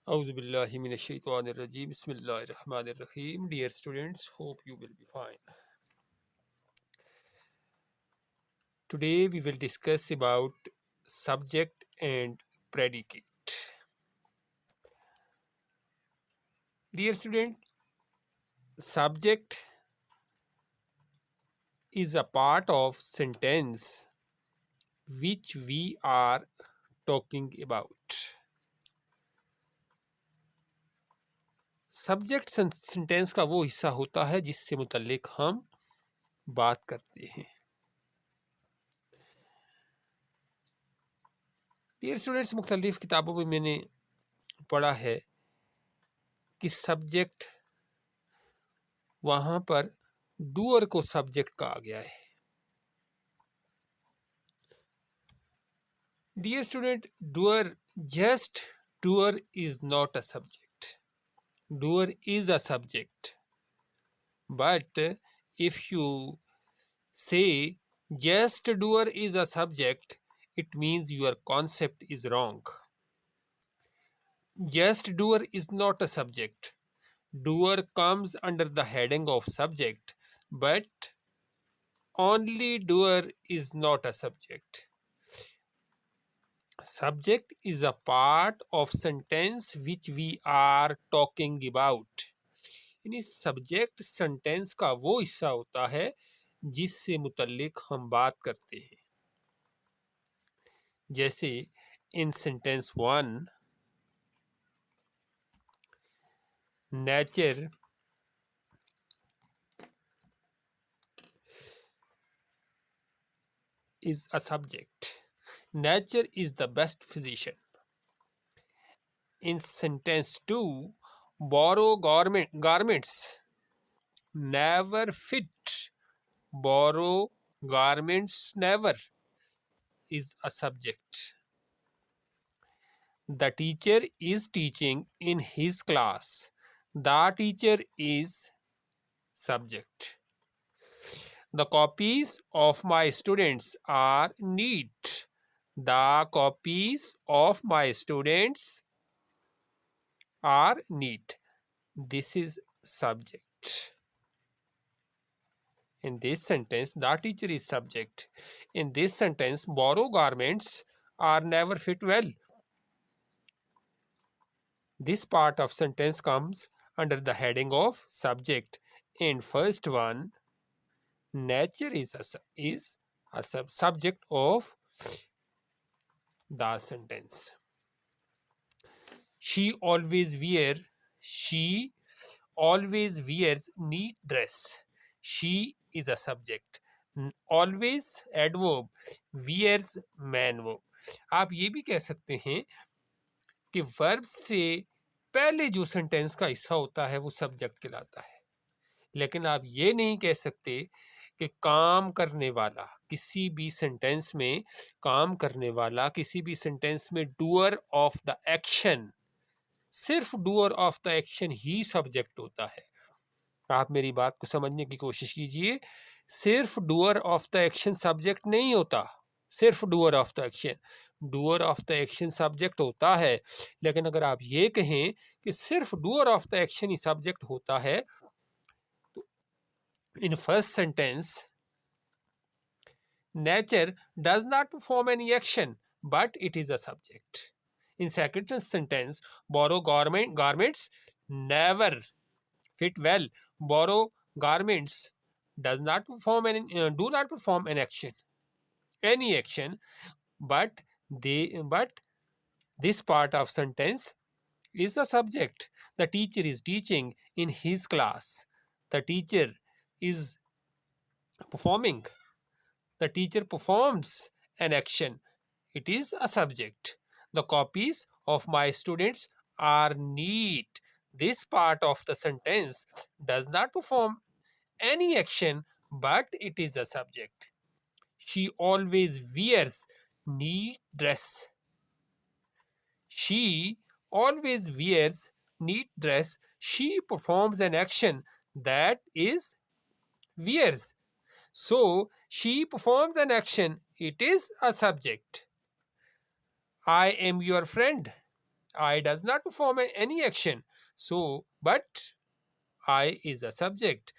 Auzubillahiminash-shaytanir-rajim. Bismillahir-rahmanir-rahim. Dear students, hope you will be fine. Today we will discuss about subject and predicate. Dear student, subject is a part of sentence which we are talking about. Subject sentence का वो हिस्सा होता है जिससे मुतल्लिक हम बात करते हैं. डियर स्टूडेंट्स, मुख्तलिफ किताबों में मैंने पढ़ा है कि सब्जेक्ट वहां पर डूअर को सब्जेक्ट कहा गया है. Dear student, doer is not a subject. Doer is a subject, but if you say just doer is a subject, it means your concept is wrong. Just doer is not a subject. Doer comes under the heading of subject, but only doer is not a subject. Subject is a part of sentence which we are talking about. यानी subject sentence का वो हिस्सा होता है जिससे मुतल्लिक हम बात करते हैं. जैसे इन sentence 1, nature is a subject. Nature is the best physician. In sentence 2, borrow garments never fit. Borrow garments never is a subject. The teacher is teaching in his class. The teacher is subject. The copies of my students are neat. The copies of my students are neat. This is subject. In this sentence, the teacher is subject. In this sentence, borrow garments are never fit well. This part of sentence comes under the heading of subject. In first one, nature is a subject of the sentence. She always wears neat dress. She is a subject. Always adverb, wears man verb. आप ये भी कह सकते हैं कि verb से पहले जो सेंटेंस का हिस्सा होता है वो सब्जेक्ट कहलाता है. लेकिन आप ये नहीं कह सकते कि काम करने वाला किसी भी सेंटेंस में किसी भी सेंटेंस में डूअर ऑफ द एक्शन, सिर्फ doer of the action he subject होता है. आप मेरी बात को समझने की कोशिश कीजिए. सिर्फ doer of the action subject नहीं होता. सिर्फ doer of the action subject होता है. लेकिन अगर आप ये कहें कि सिर्फ doer of the action he subject होता है, तो in first sentence nature does not perform any action but it is a subject. In second sentence, borrow garments never fit well. Borrow garments do not perform an any action, but this part of sentence is a subject. The teacher is teaching in his class. The teacher is performing. The teacher performs an action. It is a subject. The copies of my students are neat. This part of the sentence does not perform any action, but it is a subject. She always wears neat dress. She always wears neat dress. She performs an action, that is wears. So she performs an action. It is a subject. I am your friend. I does not perform any action. So, but I is a subject.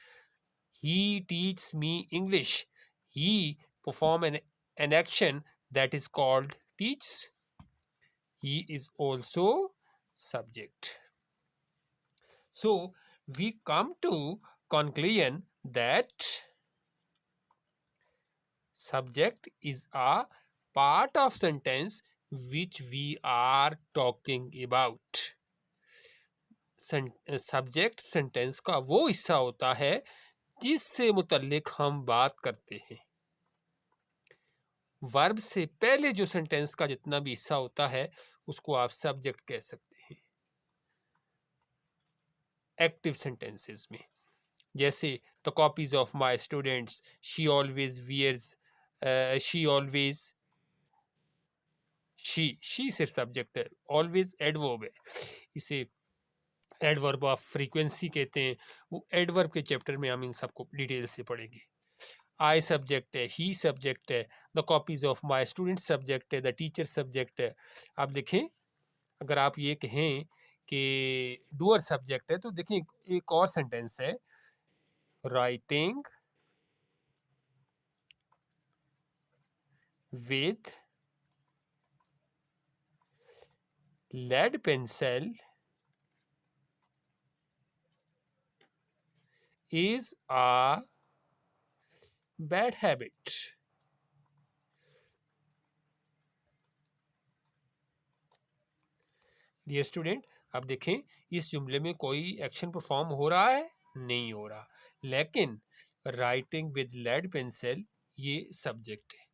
He teaches me English. He perform an action that is called teach. He is also subject. So we come to conclusion that subject is a part of sentence which we are talking about. Subject sentence का वो हिस्सा होता है जिससे मुतल्लिक हम बात करते हैं. वर्ब से पहले जो सेंटेंस का जितना भी हिस्सा होता है उसको आप सब्जेक्ट कह सकते हैं एक्टिव सेंटेंसेस में. जैसे the copies of my students, she always wears, she always, she सिर्फ सब्जेक्ट है, ऑलवेज एडवर्ब है. इसे एडवर्ब ऑफ फ्रीक्वेंसी कहते हैं. वो एडवर्ब के चैप्टर में हम इन सबको डिटेल से पढ़ेंगे. आई सब्जेक्ट है, ही सब्जेक्ट है, the copies of my student subject है, द टीचर सब्जेक्ट है. आप देखें, अगर आप ये कहें कि डूअर सब्जेक्ट है तो देखिए एक और सेंटेंस है, writing with lead pencil is a bad habit. Dear student, अब देखें इस जुमले में कोई एक्शन परफॉर्म हो रहा है? नहीं हो रहा, लेकिन राइटिंग विद लेड पेंसिल ये सब्जेक्ट है.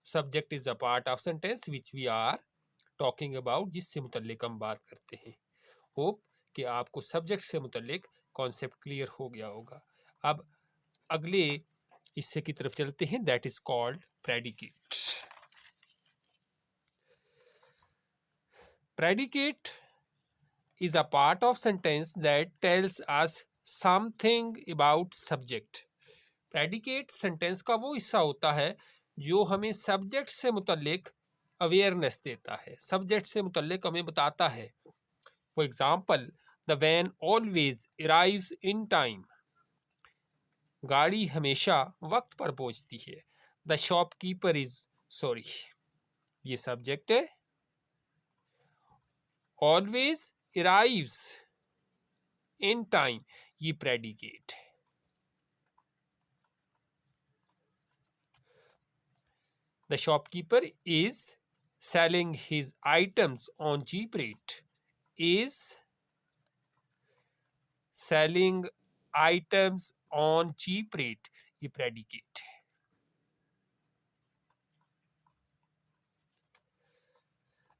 Subject is a part of sentence which we are talking about, जिससे मुतल्लिक हम बात करते हैं. होप कि आपको सब्जेक्ट से मुतल्लिक कॉन्सेप्ट क्लियर हो गया होगा. अब अगले हिस्से की तरफ चलते हैं, that is called predicate. Predicate is a part of sentence that tells us something about subject. Predicate sentence का वो हिस्सा होता है जो हमें सब्जेक्ट से मुतल्लिक अवेयरनेस देता है, सब्जेक्ट से मुतल्लिक हमें बताता है. For example, the van always arrives in time. गाड़ी हमेशा वक्त पर पहुंचती है. द शॉपकीपर इज सॉरी, ये सब्जेक्ट है. ऑलवेज arrives in time, ये predicate है. The shopkeeper is selling his items on cheap rate. Is selling items on cheap rate, ये predicate है.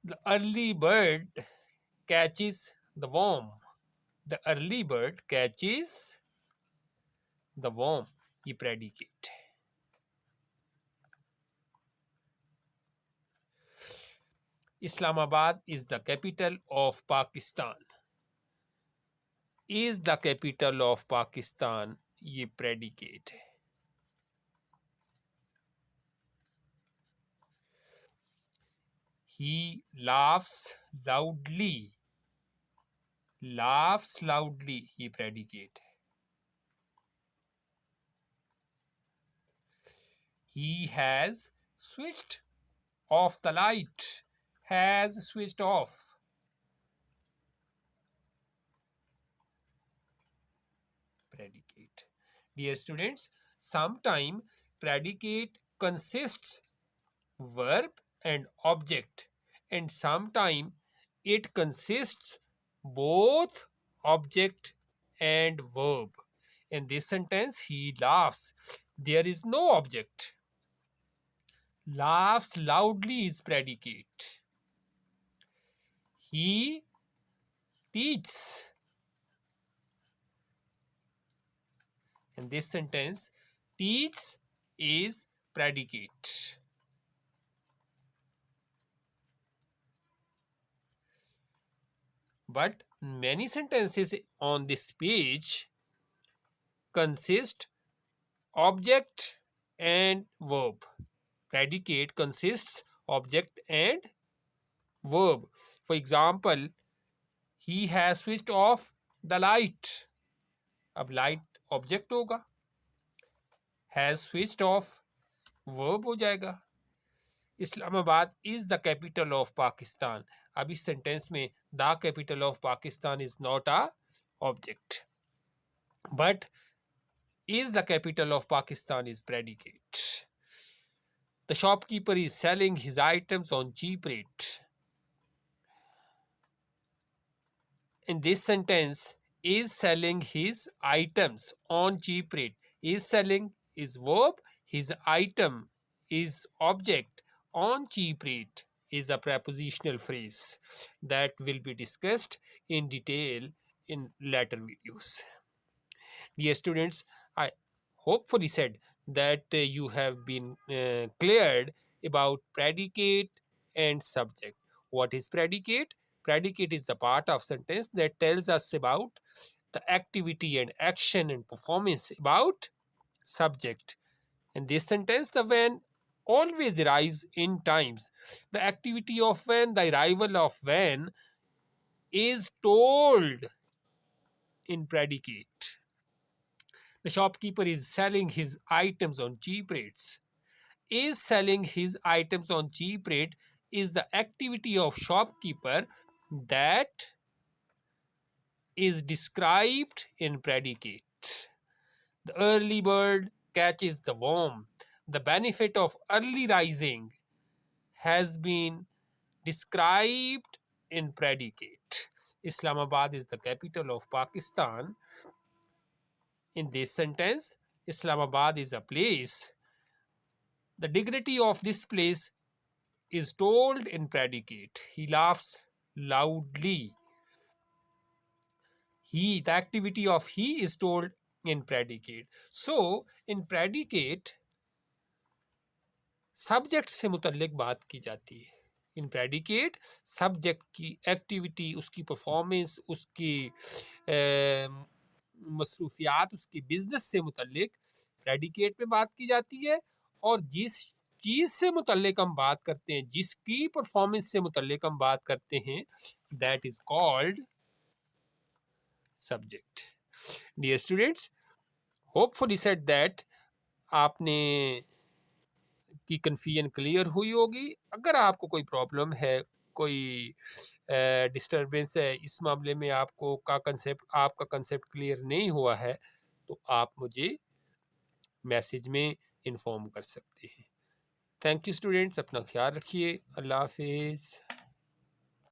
The early bird catches the worm. The early bird catches the worm, ये predicate है. Islamabad is the capital of Pakistan. Is the capital of Pakistan, ये predicate है. He laughs loudly. Laughs loudly, ये predicate है. He has switched off the light. Has switched off. Predicate. Dear students, sometimes predicate consists verb and object, and sometimes it consists both object and verb. In this sentence, he laughs. There is no object. Laughs loudly is predicate. He teaches. In this sentence, teach is predicate. But many sentences on this page consist object and verb. Predicate consists object and verb. For example, he has switched off the light. अब light object होगा, has switched off verb हो जाएगा। Islamabad is the capital of Pakistan. अब इस sentence में the capital of Pakistan is not a object, but is the capital of Pakistan is predicate. The shopkeeper is selling his items on cheap rate. In this sentence, is selling his items on cheap rate. Is selling is verb, his item is object, on cheap rate is a prepositional phrase that will be discussed in detail in later videos. Dear students, I hopefully said that you have been cleared about predicate and subject. What is predicate? Predicate is the part of sentence that tells us about the activity and action and performance about subject. In this sentence, the when always arrives in times. The activity of when, the arrival of when is told in predicate. The shopkeeper is selling his items on cheap rates. Is selling his items on cheap rate is the activity of shopkeeper that is described in predicate. The early bird catches the worm. The benefit of early rising has been described in predicate. Islamabad is the capital of Pakistan. In this sentence, Islamabad is a place. The dignity of this place is told in predicate. He laughs loudly. The activity of he is told in predicate. So, in predicate, subject से मुतल्लिक बात की जाती है। इन predicate subject की activity, उसकी performance, उसकी मसरूफियात, उसकी business से मुतल्लिक प्रेडिकेट में बात की जाती है। और जिस चीज़ से मुतल्लिक हम बात करते हैं, जिसकी परफॉर्मेंस से मुतल्लिक हम बात करते हैं, that is called subject. Dear students, hopefully said that आपने की कन्फ्यूजन क्लियर हुई होगी। अगर आपको कोई प्रॉब्लम है, कोई डिस्टरबेंस है इस मामले में, आपका कंसेप्ट क्लियर नहीं हुआ है, तो आप मुझे मैसेज में इन्फॉर्म कर सकते हैं। थैंक यू स्टूडेंट्स, अपना ख्याल रखिए। अल्लाह हाफिज़।